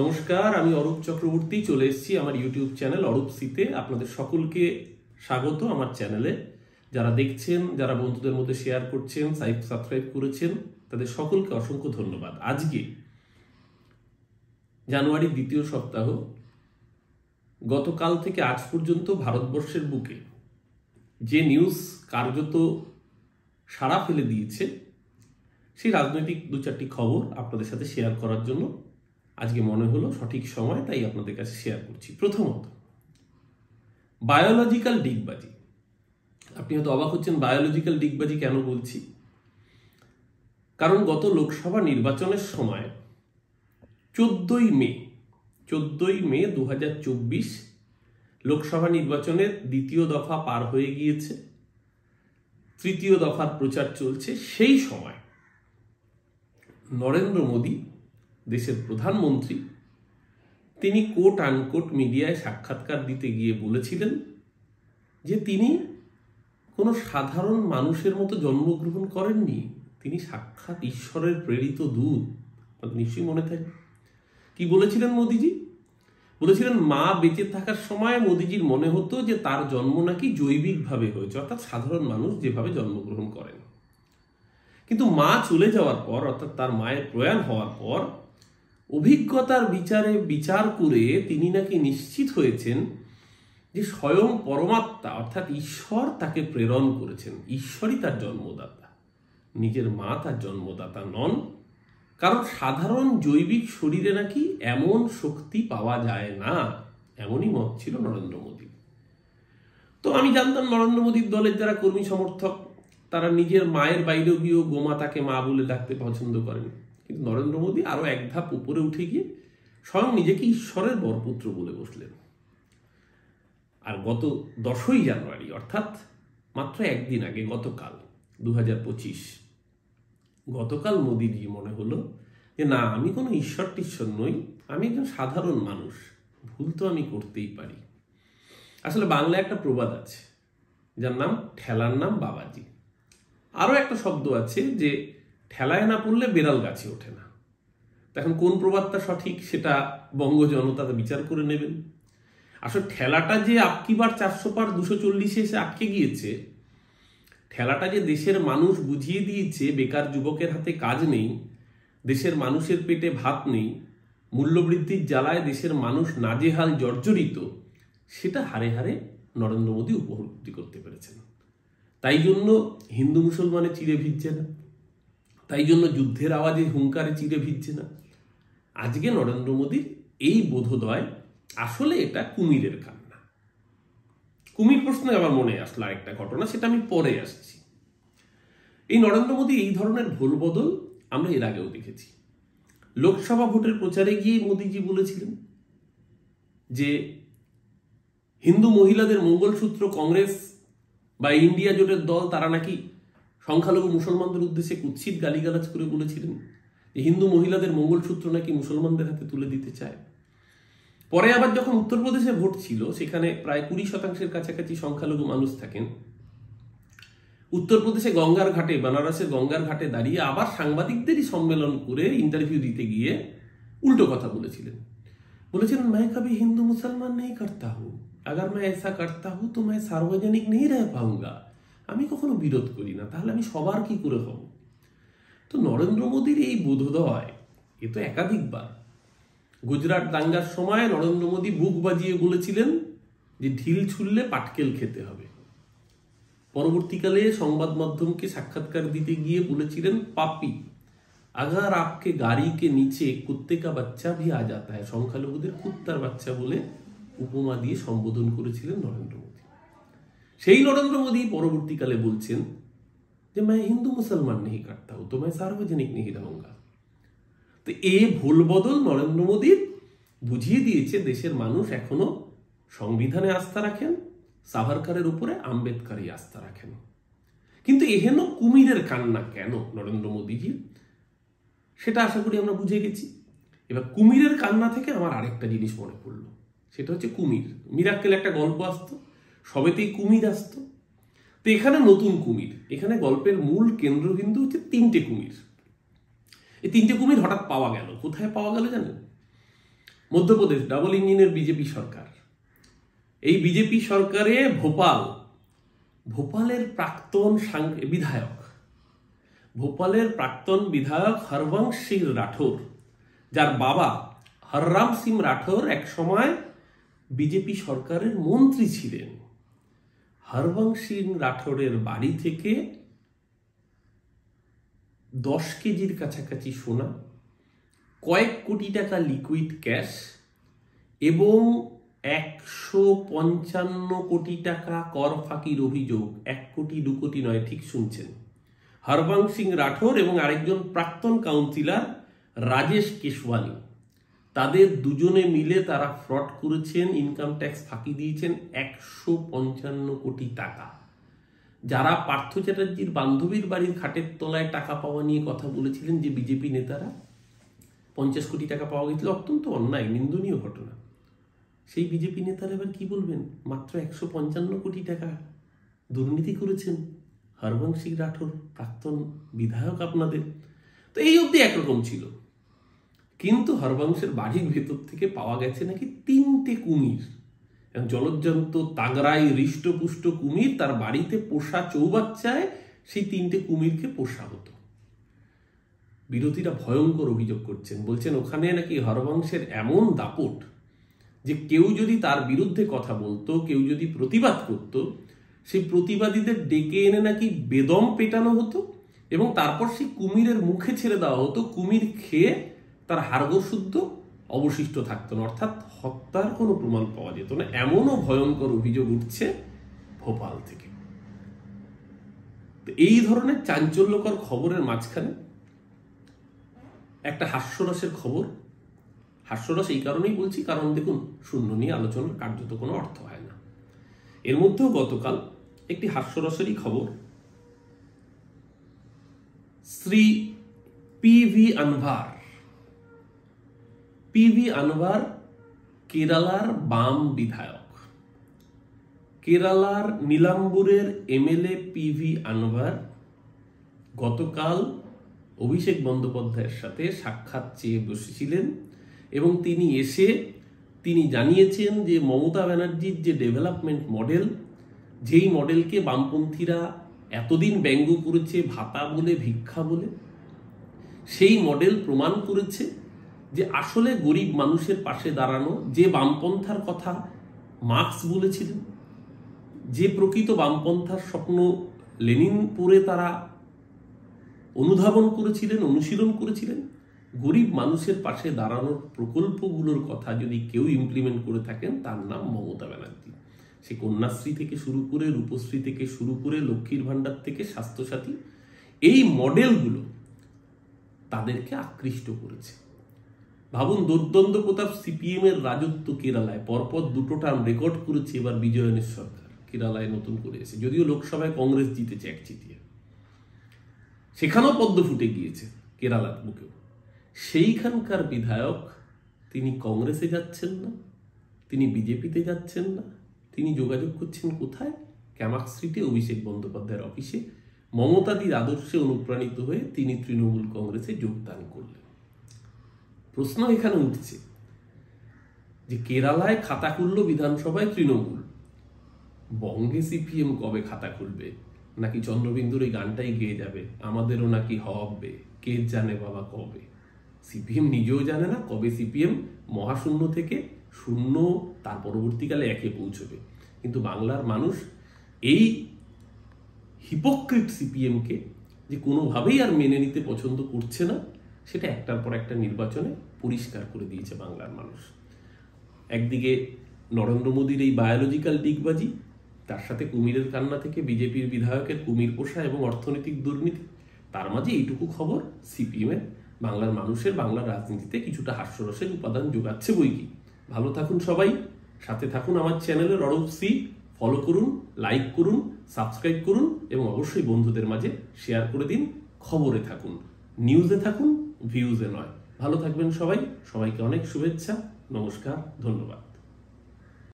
নমস্কার, আমি অরূপ চক্রবর্তী চলে এসেছি আমার ইউটিউব চ্যানেল অরূপ সিতে। আপনাদের সকলকে স্বাগত আমার চ্যানেলে। যারা দেখছেন, যারা বন্ধুদের মধ্যে শেয়ার করছেন, সাবস্ক্রাইব করেছেন, তাদের সকলকে অসংখ্য ধন্যবাদ। আজকে জানুয়ারির দ্বিতীয় সপ্তাহ, গতকাল থেকে আজ পর্যন্ত ভারতবর্ষের বুকে যে নিউজ কার্যত সাড়া ফেলে দিয়েছে, সেই রাজনৈতিক দু চারটি খবর আপনাদের সাথে শেয়ার করার জন্য আজকে মনে হলো সঠিক সময়, তাই আপনাদের কাছে শেয়ার করছি। প্রথমত, বায়োলজিক্যাল ডিগবাজি। আপনি হয়তো অবাক হচ্ছেন, বায়োলজিক্যাল ডিগবাজি কেন বলছি? কারণ গত লোকসভা নির্বাচনের সময় 14ই মে 2024 লোকসভা নির্বাচনের দ্বিতীয় দফা পার হয়ে গিয়েছে, তৃতীয় দফার প্রচার চলছে। সেই সময় নরেন্দ্র মোদী, দেশের প্রধানমন্ত্রী, তিনি কোট আনকোট মিডিয়ায় সাক্ষাৎকার দিতে গিয়ে বলেছিলেন যে তিনি কোনো সাধারণ মানুষের মতো জন্মগ্রহণ করেননি, তিনি সাক্ষাৎ ঈশ্বরের প্রেরিত দূত। নিশ্চয়ই মনে থাকে কি বলেছিলেন মোদিজি? বলেছিলেন মা বেঁচে থাকার সময় মোদিজির মনে হতো যে তার জন্ম নাকি জৈবিকভাবে হয়েছে, অর্থাৎ সাধারণ মানুষ যেভাবে জন্মগ্রহণ করেন। কিন্তু মা চলে যাওয়ার পর, অর্থাৎ তার মায়ের প্রয়াণ হওয়ার পর, অভিজ্ঞতার বিচার করে তিনি নাকি নিশ্চিত হয়েছেন যে স্বয়ং পরমাত্মা অর্থাৎ ঈশ্বর তাকে প্রেরণ করেছেন। ঈশ্বরই তার জন্মদাতা, নিজের মা তার জন্মদাতা নন। কারণ সাধারণ জৈবিক শরীরে নাকি এমন শক্তি পাওয়া যায় না, এমনই মত ছিল নরেন্দ্র মোদী। তো আমি জানতাম নরেন্দ্র মোদীর দলের যারা কর্মী সমর্থক, তারা নিজের মায়ের বাইরেও গিয়েও গোমাতাকে মা বলে ডাকতে পছন্দ করেন। কিন্তু নরেন্দ্র মোদী আরো এক ধাপ উপরে উঠে গিয়ে স্বয়ং নিজেকে ঈশ্বরের বরপুত্র বলে বসলেন। আর গত 10ই জানুয়ারি, অর্থাৎ মাত্র একদিন আগে, গতকাল 2025, গতকাল মোদীজি মনে হলো যে না, আমি কোনো ঈশ্বর টিশ্বর নই, আমি একজন সাধারণ মানুষ, ভুল তো আমি করতেই পারি। আসলে বাংলায় একটা প্রবাদ আছে যার নাম ঠেলার নাম বাবাজি। আরো একটা শব্দ আছে যে ঠেলায় না পড়লে বেড়াল গাছে ওঠে না। এখন কোন প্রবাদটা সঠিক সেটা বঙ্গ জনতা বিচার করে নেবেন। আসলে ঠেলাটা যে আপকিবার 400 পার 240 এসে আটকে গিয়েছে, ঠেলাটা যে দেশের মানুষ বুঝিয়ে দিয়েছে বেকার যুবকের হাতে কাজ নেই, দেশের মানুষের পেটে ভাত নেই, মূল্যবৃদ্ধির জ্বালায় দেশের মানুষ নাজেহাল জর্জরিত, সেটা হারে হারে নরেন্দ্র মোদী উপলব্ধি করতে পেরেছেন। তাই জন্য হিন্দু মুসলমানের চিড়ে ভিজছে না, তাই জন্য যুদ্ধের আওয়াজে হুঙ্কারে চিড়ে ভিজছে না। আজকে নরেন্দ্র মোদীর এই বোধোদয় আসলে এটা কুমিরের কান্না। কুমির প্রশ্নে আমার মনে আসলো আরেকটা ঘটনা, সেটা আমি পরে আসছি। এই নরেন্দ্র মোদী এই ধরনের ভুল বদল আমরা এর আগেও দেখেছি। লোকসভা ভোটের প্রচারে গিয়ে মোদীজি বলেছিলেন যে হিন্দু মহিলাদের মঙ্গলসূত্র কংগ্রেস বা ইন্ডিয়া জোটের দল তারা নাকি সংখ্যালঘু মুসলমানদের উদ্দেশ্যে কুৎসিত গালিগালাজ করে বলেছিলেন যে হিন্দু মহিলাদের মঙ্গলসূত্র নাকি মুসলমানদের হাতে তুলে দিতে চায়। পরে আবার যখন উত্তরপ্রদেশে ভোট ছিল, সেখানে প্রায় 20% কাছাকাছি সংখ্যালঘু মানুষ থাকেন, উত্তরপ্রদেশে গঙ্গার ঘাটে, বেনারসের গঙ্গার ঘাটে দাঁড়িয়ে আবার সাংবাদিকদেরই সম্মেলন করে ইন্টারভিউ দিতে গিয়ে উল্টো কথা বলেছিলেন। বলেছিলেন मैं कभी हिंदू मुसलमान नहीं करता हूं, अगर मैं ऐसा करता हूं तो मैं सार्वजनिक नहीं रह पाऊंगा। আমি কখনো বিরোধ করি না, তাহলে আমি সবার কি করে হব? তো নরেন্দ্র মোদীর এই বোধোদয় এ তো একাধিকবার। গুজরাট দাঙ্গার সময় নরেন্দ্র মোদী বুক বাজিয়ে বলেছিলেন যে ঢিল ছুড়লে পাটকেল খেতে হবে। পরবর্তীকালে সংবাদ মাধ্যমকে সাক্ষাৎকার দিতে গিয়ে বলেছিলেন পাপি अगर आपके गाड़ी के नीचे कुत्ते का बच्चा भी आ जाता है, সংখ্যালঘুদের কুত্তার বাচ্চা বলে উপমা দিয়ে সম্বোধন করেছিলেন নরেন্দ্র মোদী। সেই নরেন্দ্র মোদী পরবর্তীকালে বলছেন যে मैं हिंदू मुसलमान नहीं करता हूं तो मैं सार्वजनिक नहीं रहूंगा। তো এই ভুল বদল নরেন্দ্র মোদীর বুঝিয়ে দিয়েছে দেশের মানুষ এখনো সংবিধানে আস্থা রাখেন, সাভারকারের উপরে আম্বেদকরই আস্থা রাখেন। কিন্তু এহেন কুমিরের কান্না কেন নরেন্দ্র মোদীজির, সেটা আশা করি আমরা বুঝে গেছি। এবার কুমিরের কান্না থেকে আমার আরেকটা জিনিস মনে পড়লো, সেটা হচ্ছে কুমির। মিরাক্কেল একটা গল্প আসতো, সবেতেই কুমির আসতো। তো এখানে নতুন কুমির, এখানে গল্পের মূল কেন্দ্রবিন্দু হচ্ছে 3টে কুমির। এই 3টে কুমির হঠাৎ পাওয়া গেল। কোথায় পাওয়া গেল জানেন? মধ্যপ্রদেশ ডাবল ইঞ্জিনের বিজেপি সরকার, এই বিজেপি সরকারে ভোপালের প্রাক্তন বিধায়ক হরবংশ সিং রাঠোর, যার বাবা হররাম সিং রাঠোর এক সময় বিজেপি সরকারের মন্ত্রী ছিলেন। হরবংশ সিং রাঠোরের বাড়ি থেকে 10 কেজির কাছাকাছি সোনা, কয়েক কোটি টাকা লিকুইড ক্যাশ এবং 155 কোটি টাকা কর ফাঁকির অভিযোগ, 1 কোটি 2 কোটি নয়, ঠিক শুনছেন। হরবংশ সিং রাঠোর এবং আরেকজন প্রাক্তন কাউন্সিলর রাজেশ কেশওয়ানি, তাদের দুজনে মিলে তারা ফ্রড করেছেন, ইনকাম ট্যাক্স ফাঁকি দিয়েছেন 155 কোটি টাকা। যারা পার্থ চ্যাটার্জির বান্ধবীর বাড়ির খাটের তলায় টাকা পাওয়া নিয়ে কথা বলেছিলেন যে বিজেপি নেতারা 50 কোটি টাকা পাওয়া গেছিল, অত্যন্ত অন্যায় নিন্দনীয় ঘটনা, সেই বিজেপি নেতারা এবার কি বলবেন? মাত্র 155 কোটি টাকা দুর্নীতি করেছেন হরবংশ সিং রাঠোর, প্রাক্তন বিধায়ক আপনাদের। তো এই অবধি একরকম ছিল, কিন্তু হরবংশের বাড়ির ভেতর থেকে পাওয়া গেছে নাকি 3টে কুমির, জলজ্জন্ত তাগড়াই হৃষ্টপুষ্ট কুমির, তার বাড়িতে পোষা চৌবাচ্চায় সেই 3টে কুমিরকে পোষা হতো। বিরোধীরা ভয়ঙ্কর অভিযোগ করছেন, বলছেন ওখানে নাকি হরবংশের এমন দাপট যে কেউ যদি তার বিরুদ্ধে কথা বলতো, কেউ যদি প্রতিবাদ করত, সেই প্রতিবাদীদের ডেকে এনে নাকি বেদম পেটানো হতো এবং তারপর সেই কুমিরের মুখে ছেড়ে দেওয়া হতো, কুমির খেয়ে তার হাড়গোড় শুদ্ধ অবশিষ্ট থাকতো না, অর্থাৎ হত্যার কোনো প্রমাণ পাওয়া যেত না। এমনও ভয়ঙ্কর অভিযোগ উঠছে ভোপাল থেকে। এই ধরনের চাঞ্চল্যকর খবরের মাঝখানে একটা হাস্যরসের খবর। হাস্যরস এই কারণেই বলছি, কারণ দেখুন, শূন্য নিয়ে আলোচনার কার্যত কোনো অর্থ হয় না। এর মধ্যেও গতকাল একটি হাস্যরসেরই খবর। শ্রী পিভি আনভার কেরালার বাম বিধায়ক, কেরালার নীলাম্বুরের এমএলএ পিভি আনভার গতকাল অভিষেক বন্দ্যোপাধ্যায়ের সাথে সাক্ষাৎ চেয়ে বসেছিলেন এবং তিনি জানিয়েছেন যে মমতা ব্যানার্জির যে ডেভেলপমেন্ট মডেল, যেই মডেলকে বামপন্থীরা এতদিন ব্যঙ্গ করেছে ভাতা বলে, ভিক্ষা বলে, সেই মডেল প্রমাণ করেছে যে আসলে গরিব মানুষের পাশে দাঁড়ানো, যে বামপন্থার কথা মার্কস বলেছিলেন, যে প্রকৃত বামপন্থার স্বপ্ন লেনিনপুরে তারা অনুধাবন করেছিলেন, অনুশীলন করেছিলেন, গরিব মানুষের পাশে দাঁড়ানোর প্রকল্পগুলোর কথা যদি কেউ ইমপ্লিমেন্ট করে থাকেন তার নাম মমতা ব্যানার্জি। সে কন্যাশ্রী থেকে শুরু করে, রূপশ্রী থেকে শুরু করে, লক্ষ্মীর ভাণ্ডার থেকে স্বাস্থ্যসাথী, এই মডেলগুলো তাদেরকে আকৃষ্ট করেছে। ভাবুন, দুর্দ্বন্দ্ব প্রতাপ সিপিএম এর রাজত্ব কেরালায় পরপর 2টো টার্ম রেকর্ড করেছে এবার বিজয়নের সরকার, কেরালায় নতুন করে এসে, যদিও লোকসভায় কংগ্রেস জিতেছে 1/3, সেখানেও পদ্ম ফুটে গিয়েছে কেরালার বুকেও। সেইখানকার বিধায়ক তিনি কংগ্রেসে যাচ্ছেন না, তিনি বিজেপিতে যাচ্ছেন না, তিনি যোগাযোগ করছেন কোথায়? ক্যামাক স্ট্রিটে অভিষেক বন্দ্যোপাধ্যায়ের অফিসে। মমতাদির আদর্শে অনুপ্রাণিত হয়ে তিনি তৃণমূল কংগ্রেসে যোগদান করলেন। প্রশ্ন এখানে উঠছে যে কেরালায় খাতা খুলল বিধানসভায় তৃণমূল, বঙ্গে সিপিএম কবে খাতা খুলবে? নাকি চন্দ্রবিন্দুর এই গানটাই গেয়ে যাবে, আমাদেরও নাকি হবে, কে জানে বাবা কবে? সিপিএম নিজেও জানে না কবে সিপিএম মহাশূন্য থেকে শূন্য, তার পরবর্তীকালে 1-এ পৌঁছবে। কিন্তু বাংলার মানুষ এই হিপোক্রিট সিপিএমকে যে কোনোভাবেই আর মেনে নিতে পছন্দ করছে না, সেটা একটার পর একটা নির্বাচনে পরিষ্কার করে দিয়েছে বাংলার মানুষ। একদিকে নরেন্দ্র মোদীর এই বায়োলজিক্যাল ডিগবাজি, তার সাথে কুমিরের কান্না থেকে বিজেপির বিধায়কের কুমির পোষা এবং অর্থনৈতিক দুর্নীতি, তার মাঝে এইটুকু খবর সিপিএমের বাংলার মানুষের, বাংলার রাজনীতিতে কিছুটা হাস্যরসের উপাদান যোগাচ্ছে বই কি। ভালো থাকুন সবাই, সাথে থাকুন আমার চ্যানেলের অরূপ সি, ফলো করুন, লাইক করুন, সাবস্ক্রাইব করুন এবং অবশ্যই বন্ধুদের মাঝে শেয়ার করে দিন। খবরে থাকুন, নিউজে থাকুন, ভিউজে নয়। ভালো থাকবেন সবাই, সবাইকে অনেক শুভেচ্ছা, নমস্কার, ধন্যবাদ।